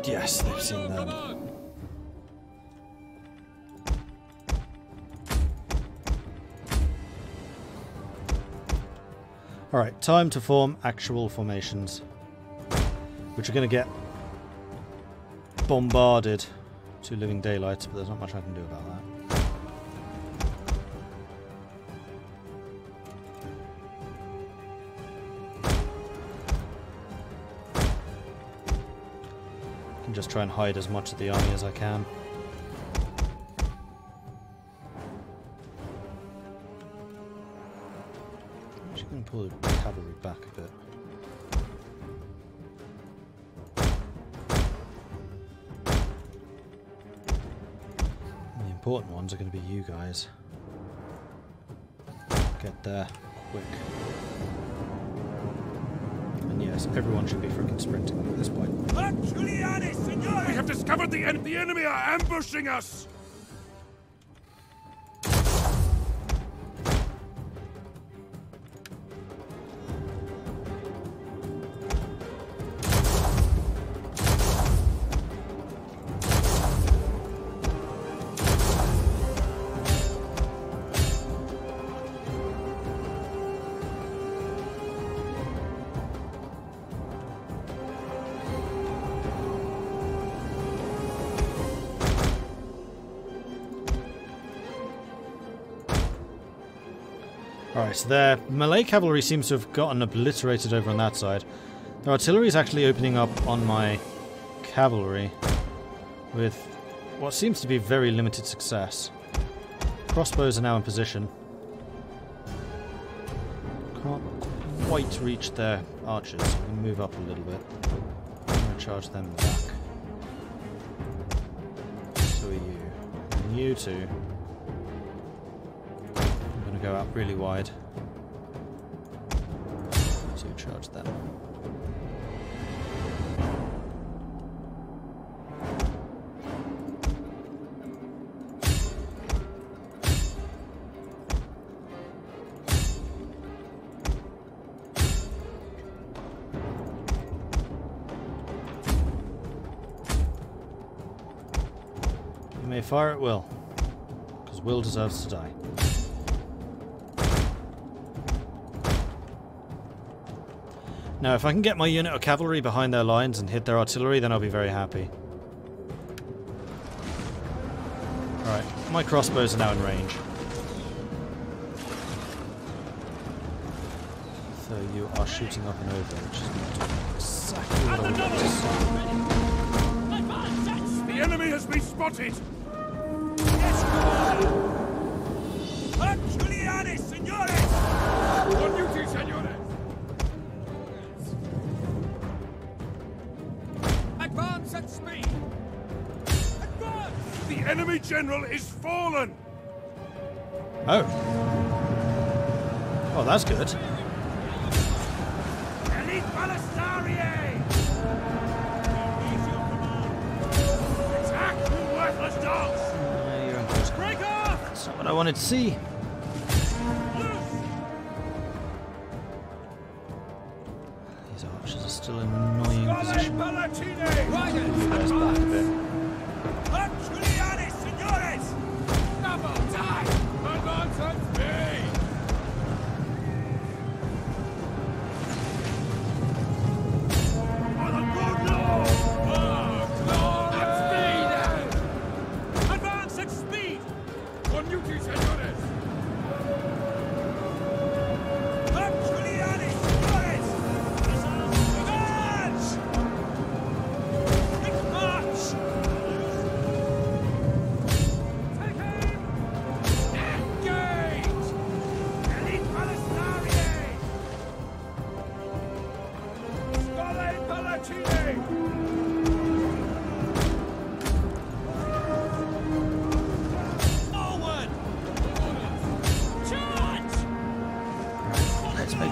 Yes, they've seen them. Alright, time to form actual formations. Which are going to get bombarded to living daylights, but there's not much I can do about that. I can just try and hide as much of the army as I can. I'm actually going to pull the cavalry back a bit. And the important ones are going to be you guys. Get there quick. And yes, everyone should be freaking sprinting at this point. We have discovered the enemy. The enemy are ambushing us! Alright, so their melee cavalry seems to have gotten obliterated over on that side. Their artillery is actually opening up on my cavalry with what seems to be very limited success. Crossbows are now in position. Can't quite reach their archers, so we can move up a little bit. I'm going to charge them in the back. So are you. And you two. Go out really wide to charge them. You may fire at will, because Will deserves to die. Now, if I can get my unit of cavalry behind their lines and hit their artillery, then I'll be very happy. Alright, my crossbows are now in range. So you are shooting up and over, which is not exactly what I want. The enemy has been spotted! On duty, senores! Advance at speed! Advance! The enemy general is fallen! Oh. Oh, that's good. Elite Balistariae! Attack, you worthless dogs! You're unconscious. Break off! That's not what I wanted to see. These archers are still in an annoying position. You guys back a bit.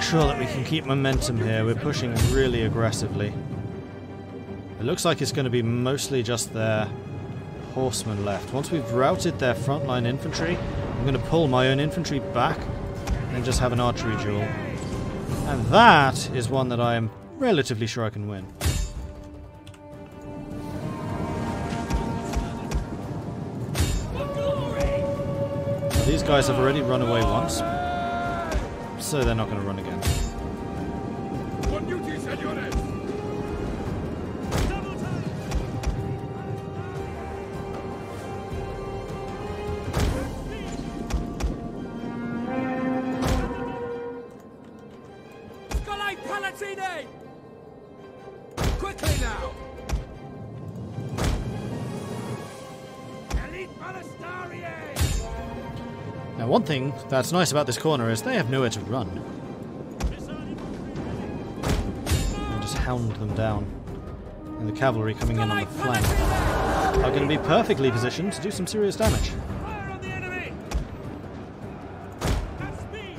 Sure that we can keep momentum here. We're pushing really aggressively. It looks like it's going to be mostly just their horsemen left. Once we've routed their frontline infantry, I'm going to pull my own infantry back and then just have an archery duel. And that is one that I am relatively sure I can win. These guys have already run away once, so they're not going to run again. On duty, senores! Quickly now! Now, one thing that's nice about this corner is they have nowhere to run. And just hound them down. And the cavalry coming in on the flank are going to be perfectly positioned to do some serious damage. Fire on the enemy! At speed!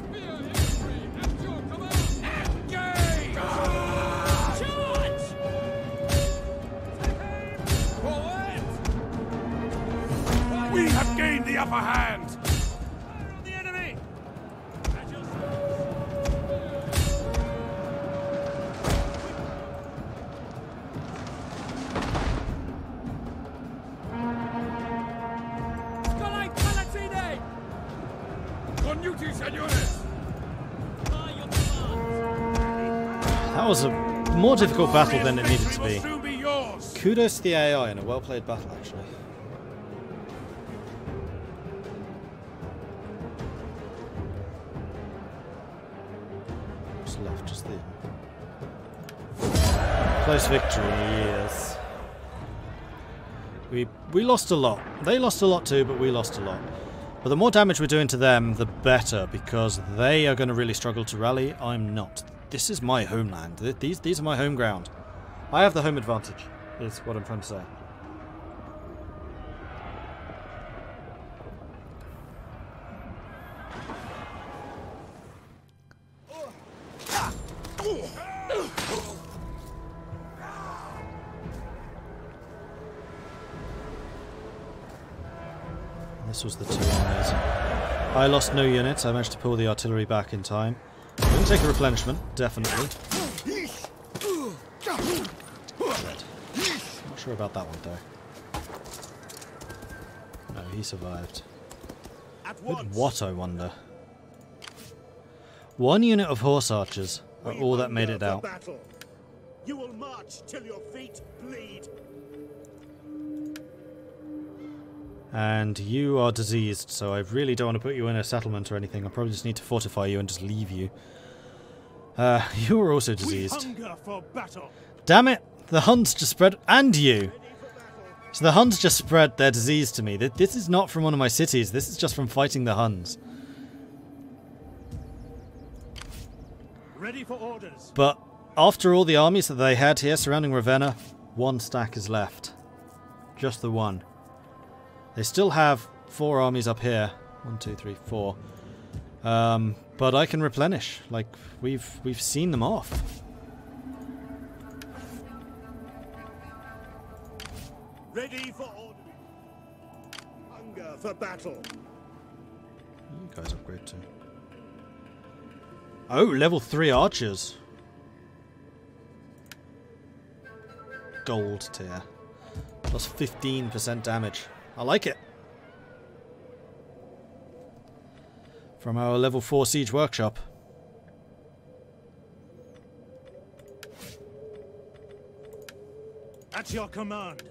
Spear infantry at your command! Engage! Charge! Take aim! Forward! We have gained the upper hand! Fire on the enemy! At your on duty, senores! That was a more difficult battle than it needed to be. Soon be yours. Kudos to the AI in a well-played battle, actually. What's left? Just the close victory, yes. We lost a lot. They lost a lot too, but we lost a lot. But the more damage we're doing to them, the better, because they are going to really struggle to rally. I'm not. This is my homeland. These are my home ground. I have the home advantage, is what I'm trying to say. This was the two armies. I lost no units. I managed to pull the artillery back in time. I'm going to take a replenishment, definitely. Dead. Not sure about that one though. No, he survived. With what, I wonder? One unit of horse archers are all that made it out. You will march till your feet bleed. And you are diseased, so I really don't want to put you in a settlement or anything. I probably just need to fortify you and just leave you. You are also diseased. We hunger for battle. Damn it! The Huns just spread... And you! So the Huns just spread their disease to me. This is not from one of my cities. This is just from fighting the Huns. Ready for orders. But after all the armies that they had here surrounding Ravenna, one stack is left. Just the one. They still have 4 armies up here. 1, 2, 3, 4. But I can replenish. Like, we've seen them off. Ready for orders. Hunger for battle. You guys upgrade too. Oh, level 3 archers. Gold tier. Plus 15% damage. I like it. From our level 4 siege workshop. At your command.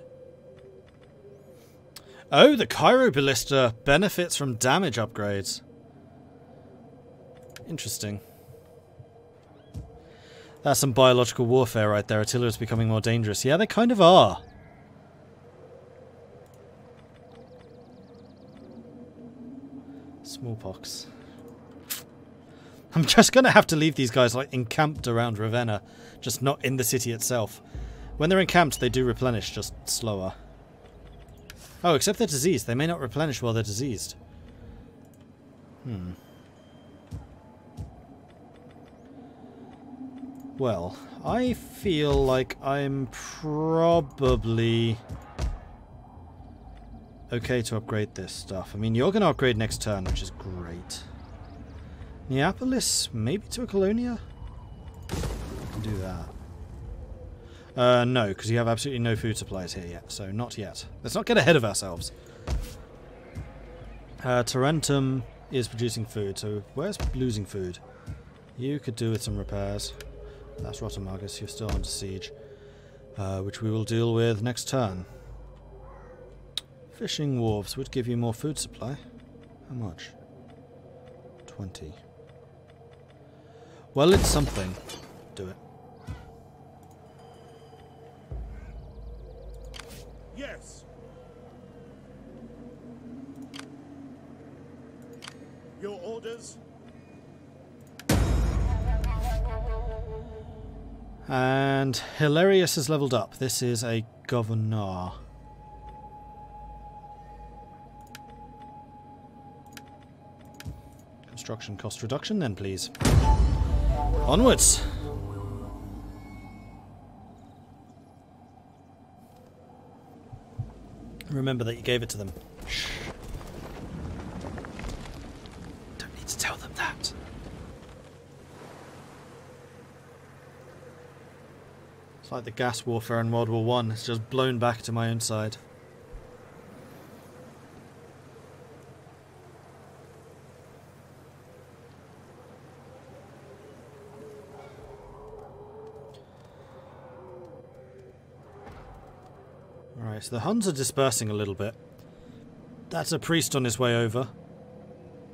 Oh, the Cairo Ballista benefits from damage upgrades. Interesting. That's some biological warfare right there. Attila is becoming more dangerous. Yeah, they kind of are. Smallpox. I'm just going to have to leave these guys like encamped around Ravenna, just not in the city itself. When they're encamped, they do replenish, just slower. Oh, except they're diseased. They may not replenish while they're diseased. Well, I feel like I'm probably okay to upgrade this stuff. I mean, you're going to upgrade next turn, which is great. Neapolis, maybe to a Colonia? I can do that. No, because you have absolutely no food supplies here yet, so not yet. Let's not get ahead of ourselves. Tarentum is producing food, so where's losing food? You could do with some repairs. That's Rotomagus, you're still under siege, which we will deal with next turn. Fishing wharves would give you more food supply. How much? 20. Well, it's something. Do it. Yes. Your orders? And Hilarious has leveled up. This is a governor. Construction cost reduction then, please. Onwards! Remember that you gave it to them. Shh. Don't need to tell them that. It's like the gas warfare in World War I. It's just blown back to my own side. Alright, so the Huns are dispersing a little bit. That's a priest on his way over.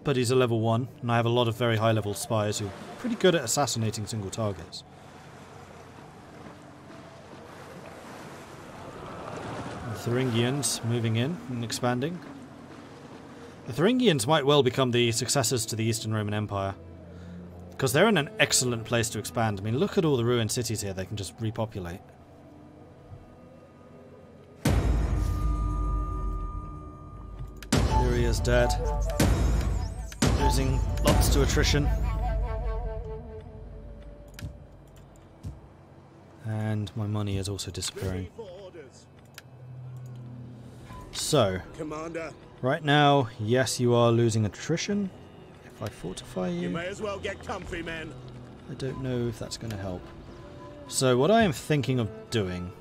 But he's a level 1, and I have a lot of very high level spies who are pretty good at assassinating single targets. The Thuringians moving in and expanding. The Thuringians might well become the successors to the Eastern Roman Empire. Because they're in an excellent place to expand. I mean, look at all the ruined cities here they can just repopulate. Is dead. Losing lots to attrition. And my money is also disappearing. So, Commander, right now, yes, you are losing attrition. If I fortify you you, may as well get comfy, men. I don't know if that's going to help. So what I am thinking of doing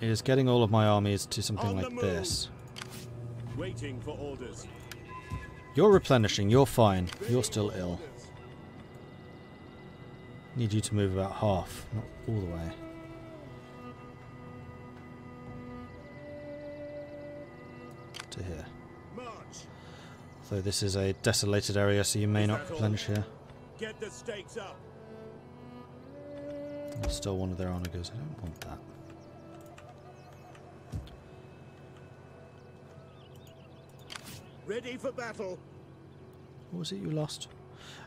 is getting all of my armies to something like this. Waiting for orders. You're replenishing, you're fine, you're still ill. Need you to move about half, not all the way. To here. March. Though this is a desolated area, so you may not replenish here. Get the stakes up. Still one of their honor goes, I don't want that. Ready for battle. What was it you lost?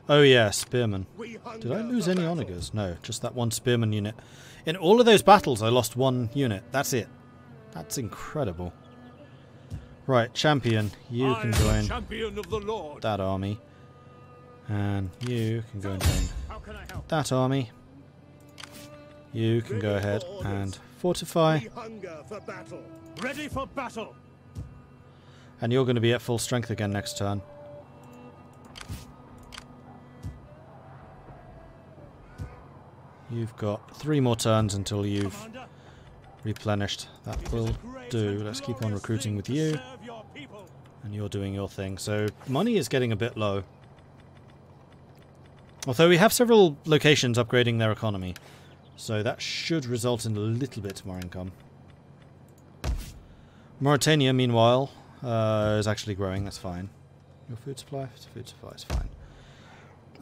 Oh yeah, spearmen. We Did I hunger lose for any battle. onagers? No, just that one spearman unit. In all of those battles I lost one unit. That's it. That's incredible. Right, champion, you can join champion of the Lord. that army. And you can go and join How can I help? that army. You can go ahead and fortify. We hunger for battle. Ready for battle. And you're going to be at full strength again next turn. You've got 3 more turns until you've Commander, replenished. That it is will a great do. and Let's keep on glorious recruiting thing with to you. serve your people. And you're doing your thing. So money is getting a bit low. Although we have several locations upgrading their economy. So that should result in a little bit more income. Mauritania, meanwhile, is actually growing. That's fine. Your food supply? Food supply is fine.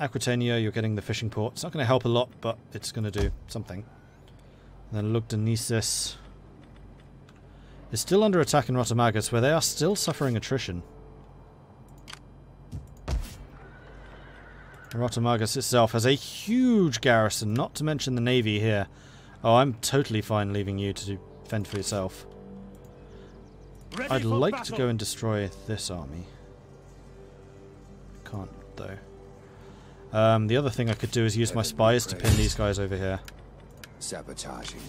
Aquitania, you're getting the fishing port. It's not going to help a lot, but it's going to do something. And then Lugdunensis is still under attack in Rotomagus, where they are still suffering attrition. Rotomagus itself has a huge garrison, not to mention the navy here. Oh, I'm totally fine leaving you to fend for yourself. Ready I'd for like battle. to go and destroy this army. Can't, though. The other thing I could do is use my spies to pin these guys over here. Sabotaging.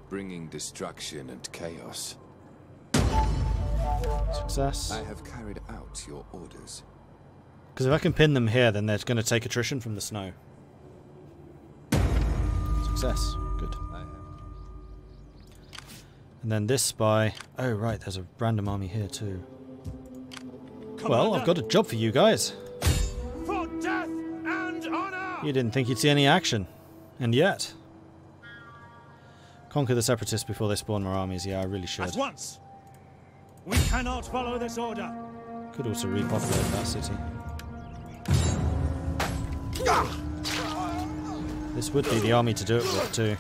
Bringing destruction and chaos. Success. I have carried out your orders. Because if I can pin them here, then they're going to take attrition from the snow. Success. And then this spy... Oh, right, there's a random army here too. Well, I've got a job for you guys. For death and honor! You didn't think you'd see any action. And yet. Conquer the Separatists before they spawn more armies. Yeah, I really should. At once! We cannot follow this order. Could also repopulate that city. This would be the army to do it with too.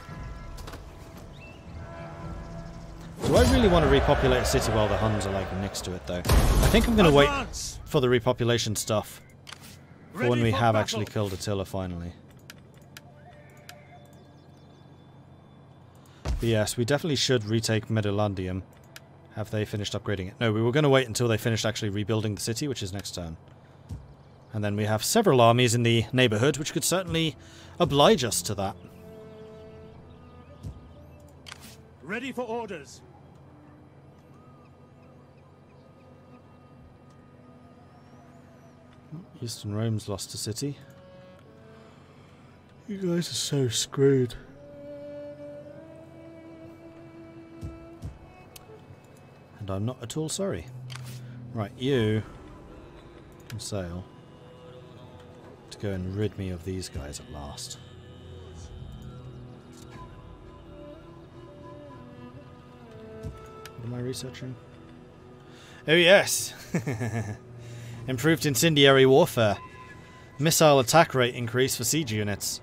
Do I really want to repopulate a city while the Huns are like next to it though? I think I'm going to wait for the repopulation stuff for when we have actually killed Attila finally. But yes, we definitely should retake Medolandium. Have they finished upgrading it? No, we were going to wait until they finished actually rebuilding the city, which is next turn. And then we have several armies in the neighbourhood, which could certainly oblige us to that. Ready for orders. Eastern Rome's lost a city. You guys are so screwed. And I'm not at all sorry. Right, you can sail to go and rid me of these guys at last. What am I researching? Oh yes! Improved incendiary warfare. Missile attack rate increase for siege units.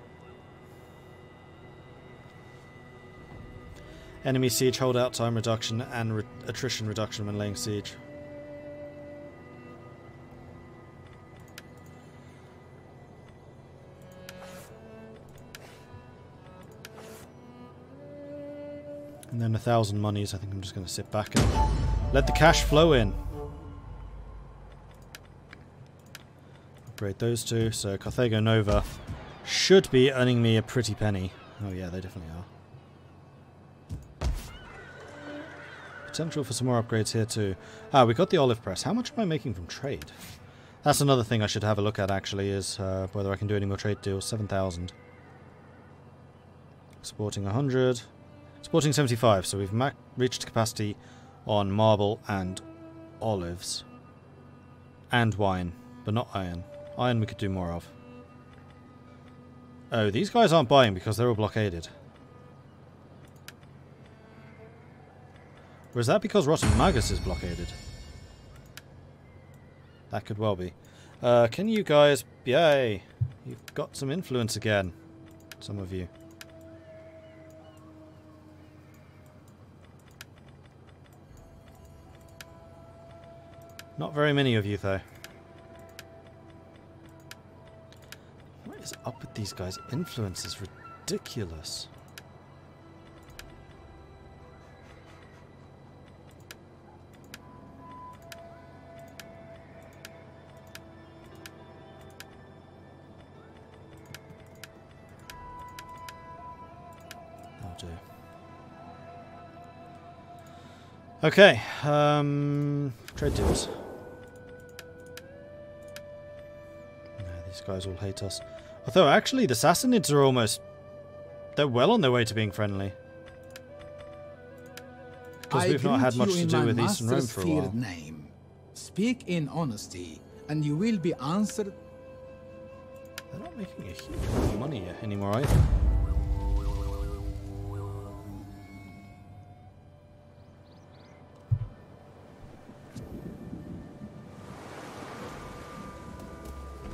Enemy siege holdout time reduction and attrition reduction when laying siege. And then 1,000 monies. I think I'm just going to sit back and let the cash flow in. Upgrade those two. So Carthago Nova should be earning me a pretty penny. Oh yeah, they definitely are. Potential for some more upgrades here too. Ah, we got the olive press. How much am I making from trade? That's another thing I should have a look at actually, is whether I can do any more trade deals. 7,000. Exporting 100. Exporting 75, so we've reached capacity on marble and olives. And wine, but not iron. Iron we could do more of. Oh, these guys aren't buying because they're all blockaded. Or is that because Rotten Magus is blockaded? That could well be. Can you guys... Yay! You've got some influence again. Some of you. Not very many of you, though. What is up with these guys? Influence is ridiculous. That'll do. Okay, trade deals. These guys all hate us. Although, actually, the Sassanids are almost... They're well on their way to being friendly. Because we've not had much to do with Eastern Rome for a while. Name. Speak in honesty, and you will be answered. They're not making a huge amount of money anymore either.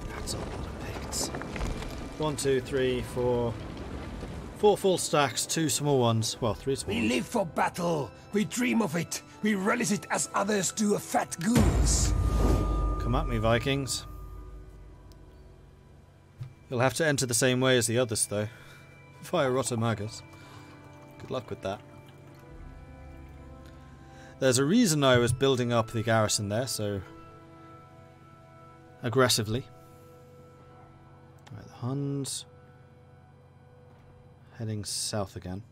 That's a lot of picts. 1, 2, 3, 4. 4 full stacks, 2 small ones. Well, 3 small ones. We live for battle. We dream of it. We relish it as others do a fat goose. Come at me, Vikings. You'll have to enter the same way as the others, though. Via Rotomagus. Good luck with that. There's a reason I was building up the garrison there, so... aggressively. Right, the Huns... heading south again.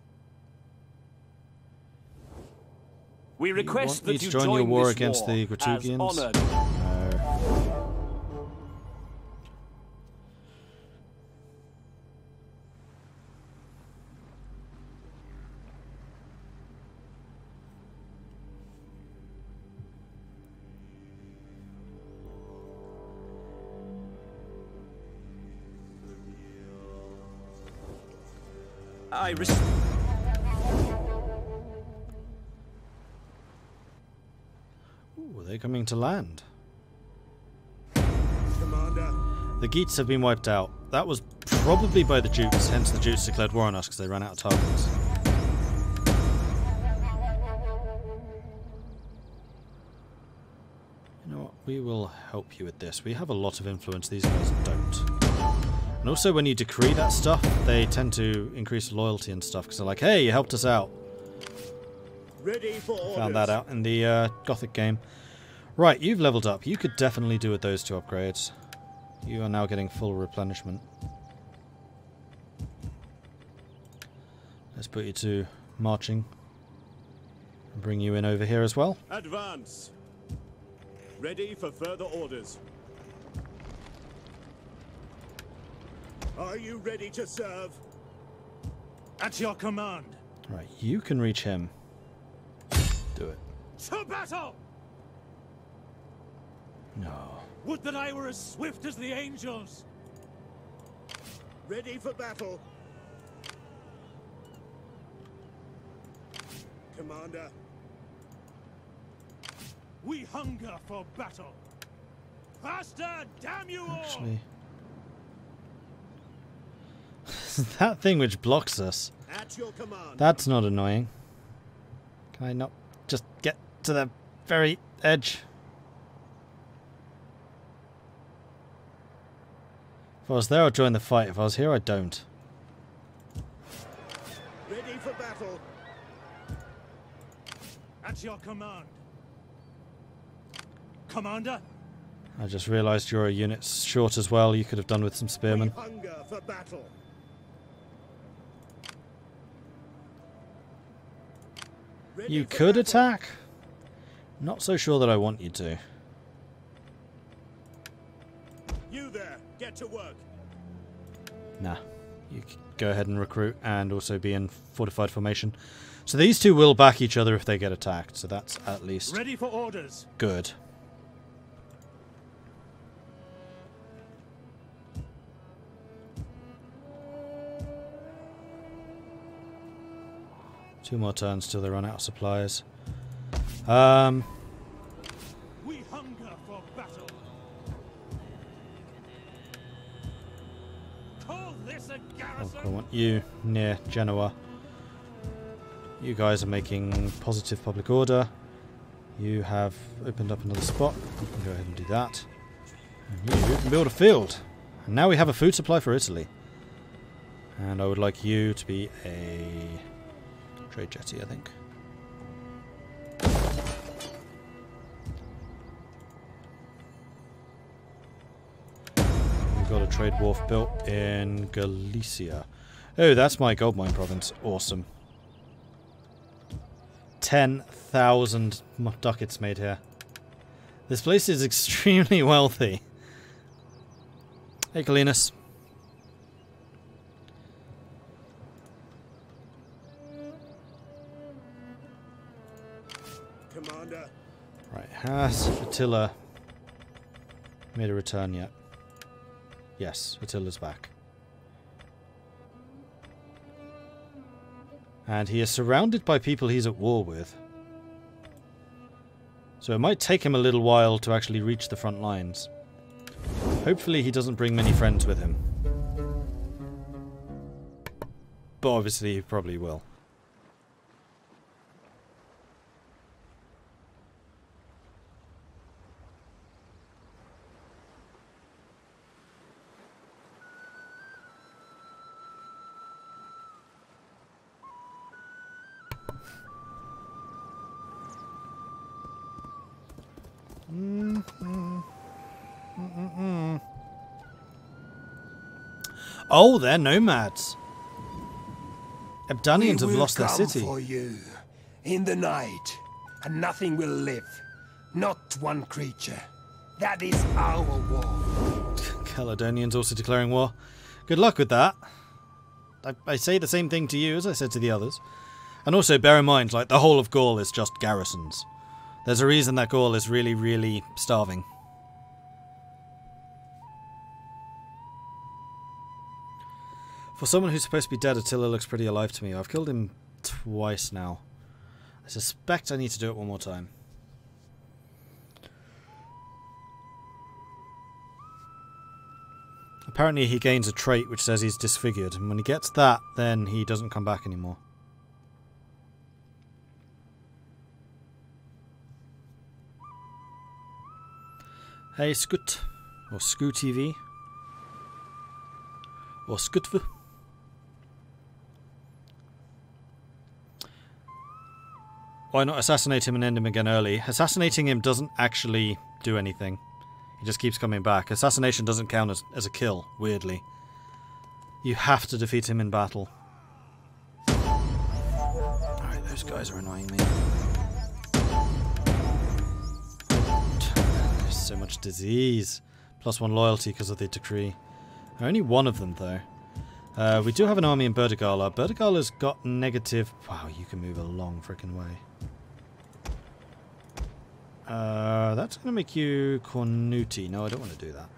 We request that you join your war against the Gratugians? No. Ooh, are they coming to land? Commander. The Geats have been wiped out. That was probably by the Jutes, hence the Jutes declared war on us because they ran out of targets. You know what? We will help you with this. We have a lot of influence. These guys don't. And also when you decree that stuff, they tend to increase loyalty and stuff because they're like, hey, you helped us out. Ready for orders. Found that out in the Gothic game. Right, you've leveled up. You could definitely do with those 2 upgrades. You are now getting full replenishment. Let's put you to marching. And bring you in over here as well. Advance. Ready for further orders. Are you ready to serve? At your command. Right, you can reach him. Do it. To battle! No. Would that I were as swift as the angels! Ready for battle. Commander. We hunger for battle. Faster, damn you all! Actually... that thing which blocks us. At your command. That's not annoying. Can I not just get to the very edge? If I was there, I'd join the fight. If I was here, I don't. Ready for battle. At your command. Commander. I just realised you're a unit short as well. You could have done with some spearmen. We hunger for battle. Ready You for could battle. attack. Not so sure that I want you to. You there, get to work. Nah. You go ahead and recruit and also be in fortified formation. So these 2 will back each other if they get attacked. So that's at least Ready for orders. good. Two more turns till they run out of supplies. We hunger for battle. Call this a garrison. I want you near Genoa. You guys are making positive public order. You have opened up another spot. You can go ahead and do that. And you can build a field. And now we have a food supply for Italy. And I would like you to be a trade jetty, I think. We've got a trade wharf built in Galicia. Oh, that's my gold mine province. Awesome. 10,000 ducats made here. This place is extremely wealthy. Hey, Calinus. Commander. Right, has Attila made a return yet? Yes, Attila's back. And he is surrounded by people he's at war with. So it might take him a little while to actually reach the front lines. Hopefully he doesn't bring many friends with him. But obviously he probably will. Oh, they're nomads. Abdanians have lost their city. For you, in the night, and nothing will live. Not one creature. That is our war. Caledonians also declaring war. Good luck with that. I say the same thing to you as I said to the others. And also bear in mind, like, the whole of Gaul is just garrisons. There's a reason that Gaul is really, really starving. For someone who's supposed to be dead, Attila looks pretty alive to me. I've killed him twice now. I suspect I need to do it one more time. Apparently he gains a trait which says he's disfigured, and when he gets that, then he doesn't come back anymore. Hey Scoot, or Scoo TV, or Scootv. Why not assassinate him and end him again early? Assassinating him doesn't actually do anything. He just keeps coming back. Assassination doesn't count as a kill, weirdly. You have to defeat him in battle. Alright, those guys are annoying me. There's so much disease. +1 loyalty because of the decree. Only one of them, though. We do have an army in Berdegala. Berdegala's got negative... Wow, you can move a long frickin' way. That's going to make you Cornuti. No, I don't want to do that.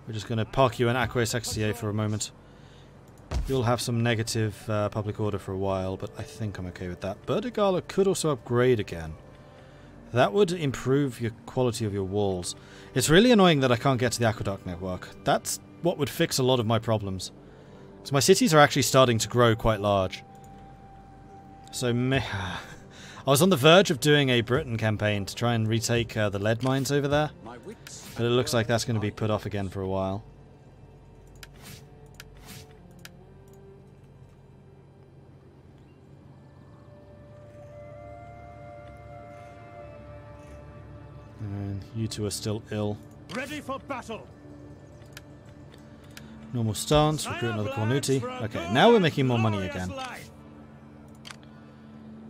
We're just going to park you in Aquae Sextiae for a moment. You'll have some negative public order for a while, but I think I'm okay with that. Berdegala could also upgrade again. That would improve your quality of your walls. It's really annoying that I can't get to the aqueduct network. That's what would fix a lot of my problems. Because my cities are actually starting to grow quite large. So, I was on the verge of doing a Britain campaign to try and retake the lead mines over there. But it looks like that's going to be put off again for a while. And you two are still ill. Ready for battle. Normal stance, recruit another Cornuti. Okay, now we're making more money again.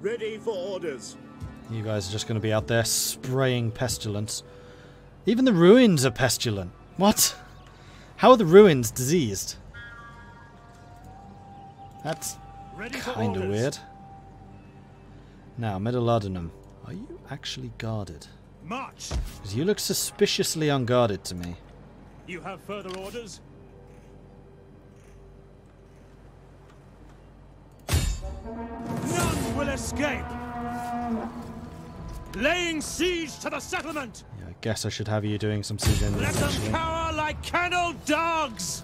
Ready for orders. You guys are just going to be out there spraying pestilence. Even the ruins are pestilent. What? How are the ruins diseased? That's kind of weird. Now, Medalladinum, are you actually guarded? March. Because you look suspiciously unguarded to me. You have further orders? None will escape. Laying siege to the settlement. Yeah, I guess I should have you doing some siege engines. Let them actually. cower like kennel dogs.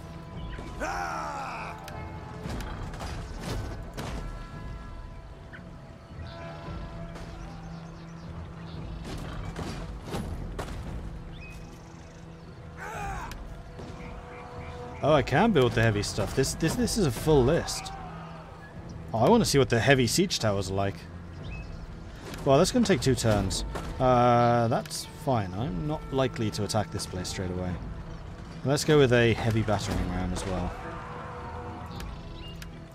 Ah! Oh, I can build the heavy stuff. This is a full list. Oh, I want to see what the heavy siege towers are like. Well, that's going to take 2 turns. That's fine. I'm not likely to attack this place straight away. Let's go with a heavy battering ram as well.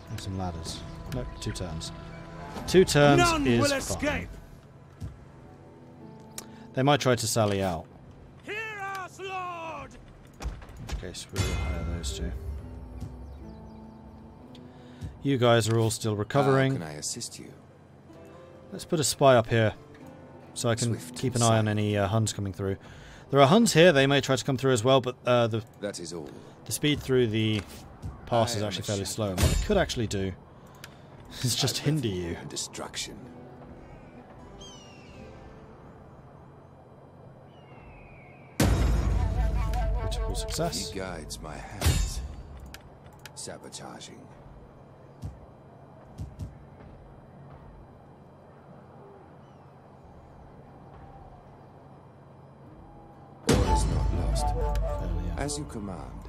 And some ladders. Nope, 2 turns. 2 turns None is will fine. escape. They might try to sally out. Hear us, Lord. In which case, we'll hire those 2. You guys are all still recovering. How can I assist you? Let's put a spy up here, so I can Swift keep an eye on any Huns coming through. There are Huns here, they may try to come through as well, but That is all. the speed through the pass I is am actually a fairly slow. And shadow. what it could actually do is just hinder you. And destruction. Critical success. He guides my hands. Sabotaging. Orders not lost. Fairly, yeah. As you command.